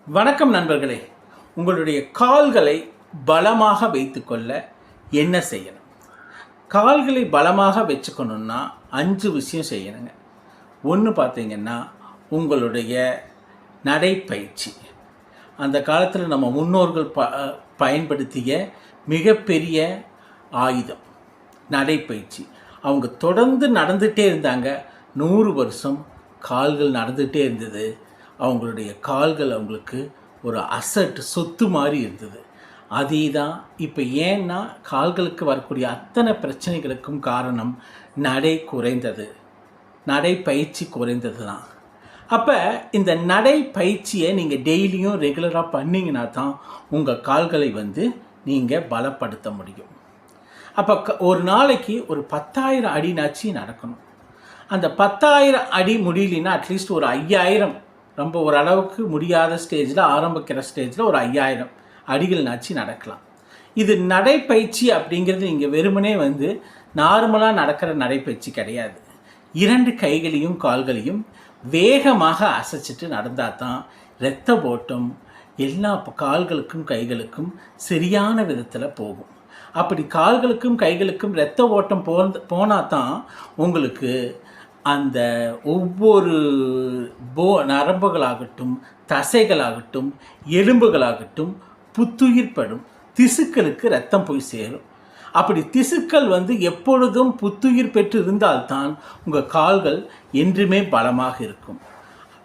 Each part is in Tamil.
வணக்கம் நண்பர்களே. உங்களுடைய கால்களை பலமாக வைத்துக்கொள்ள என்ன செய்யணும்? கால்களை பலமாக வச்சுக்கணுன்னா 5 விஷயம் செய்யணுங்க. ஒன்று பார்த்தீங்கன்னா, உங்களுடைய நடைப்பயிற்சி. அந்த காலத்தில் நம்ம முன்னோர்கள் பயன்படுத்திய மிகப்பெரிய ஆயுதம் நடைப்பயிற்சி. அவங்க தொடர்ந்து நடந்துகிட்டே இருந்தாங்க. 100 வருஷம் கால்கள் நடந்துகிட்டே இருந்தது. அவங்களுடைய கால்கள் அவங்களுக்கு ஒரு சொத்து மாதிரி இருந்தது. அதே தான் இப்போ ஏன்னா கால்களுக்கு வரக்கூடிய அத்தனை பிரச்சனைகளுக்கும் காரணம் நடைப்பயிற்சி குறைந்தது தான். அப்போ இந்த நடைப்பயிற்சியை நீங்கள் டெய்லியும் ரெகுலராக பண்ணிங்கன்னா தான் உங்கள் கால்களை நீங்கள் பலப்படுத்த முடியும். அப்போ ஒரு நாளைக்கு ஒரு 10,000 அடினாச்சு நடக்கணும். அந்த 10,000 அடி முடியலன்னா அட்லீஸ்ட் ஒரு 5,000, ரொம்ப ஓரளவுக்கு முடியாத ஸ்டேஜில், ஆரம்பிக்கிற ஸ்டேஜில் ஒரு 5,000 அடிகள்னாச்சு நடக்கலாம். இது நடைப்பயிற்சி அப்படிங்கிறது நீங்கள் வெறுமனே நார்மலாக நடக்கிற நடைப்பயிற்சி கிடையாது. 2 கைகளையும் கால்களையும் வேகமாக அசைச்சிட்டு நடந்தால் தான் இரத்த ஓட்டம் எல்லா கால்களுக்கும் கைகளுக்கும் சரியான விதத்தில் போகும். அப்படி கால்களுக்கும் கைகளுக்கும் இரத்த ஓட்டம் போனால் தான் உங்களுக்கு அந்த ஒவ்வொரு நரம்புகளாகட்டும், தசைகளாகட்டும், எலும்புகளாகட்டும் புத்துயிர் படும். திசுக்களுக்கு ரத்தம் போய் சேரும். அப்படி திசுக்கள் எப்பொழுதும் புத்துயிர் பெற்று இருந்தால்தான் உங்கள் கால்கள் என்றுமே பலமாக இருக்கும்.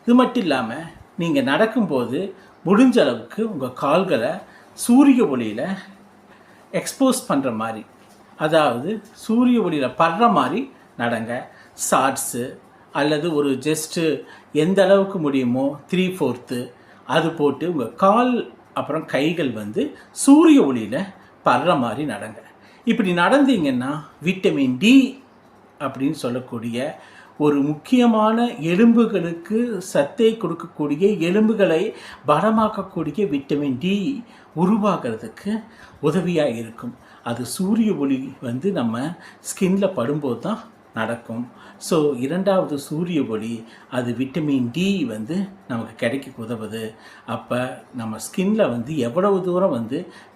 இது மட்டும் இல்லாமல் நீங்கள் நடக்கும்போது முடிஞ்ச அளவுக்கு உங்கள் கால்களை சூரிய ஒளியில் எக்ஸ்போஸ் பண்ணுற மாதிரி, அதாவது சூரிய ஒளியில் படுற மாதிரி நடங்க. ஷார்ட்ஸு அல்லது ஒரு ஜஸ்ட்டு எந்த அளவுக்கு முடியுமோ 3/4 அது போட்டு உங்கள் கால் அப்புறம் கைகள் சூரிய ஒளியில் படுற மாதிரி நடங்க. இப்படி நடந்தீங்கன்னா விட்டமின் டி அப்படின்னு சொல்லக்கூடிய ஒரு முக்கியமான எலும்புகளுக்கு சத்தை கொடுக்கக்கூடிய, எலும்புகளை பலமாக்கக்கூடிய விட்டமின் டி உருவாகிறதுக்கு உதவியாக இருக்கும். அது சூரிய ஒளி நம்ம ஸ்கின்ல படும்போது தான் நடக்கும். ஸோ 2வது சூரிய ஒளி, அது விட்டமின் டி நமக்கு கிடைக்க உதவுது. அப்போ நம்ம ஸ்கின்ல எவ்வளவு தூரம்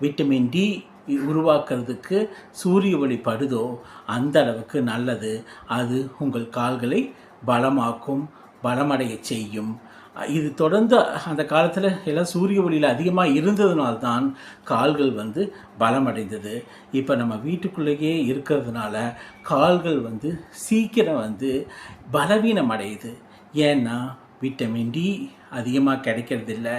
விட்டமின் டி உருவாக்குறதுக்கு சூரிய ஒளி படுதோ அந்த அளவுக்கு நல்லது. அது உங்கள் கால்களை பலமாக்கும், பலமடைய செய்யும். இது தொடர்ந்து அந்த காலத்தில் எல்லாம் சூரிய ஒளியில் அதிகமாக இருந்ததுனால்தான் கால்கள் பலமடைந்தது. இப்போ நம்ம வீட்டுக்குள்ளேயே இருக்கிறதுனால கால்கள் சீக்கிரம் பலவீனம் அடையுது. ஏன்னா விட்டமின் டி அதிகமாக கிடைக்கிறதில்ல.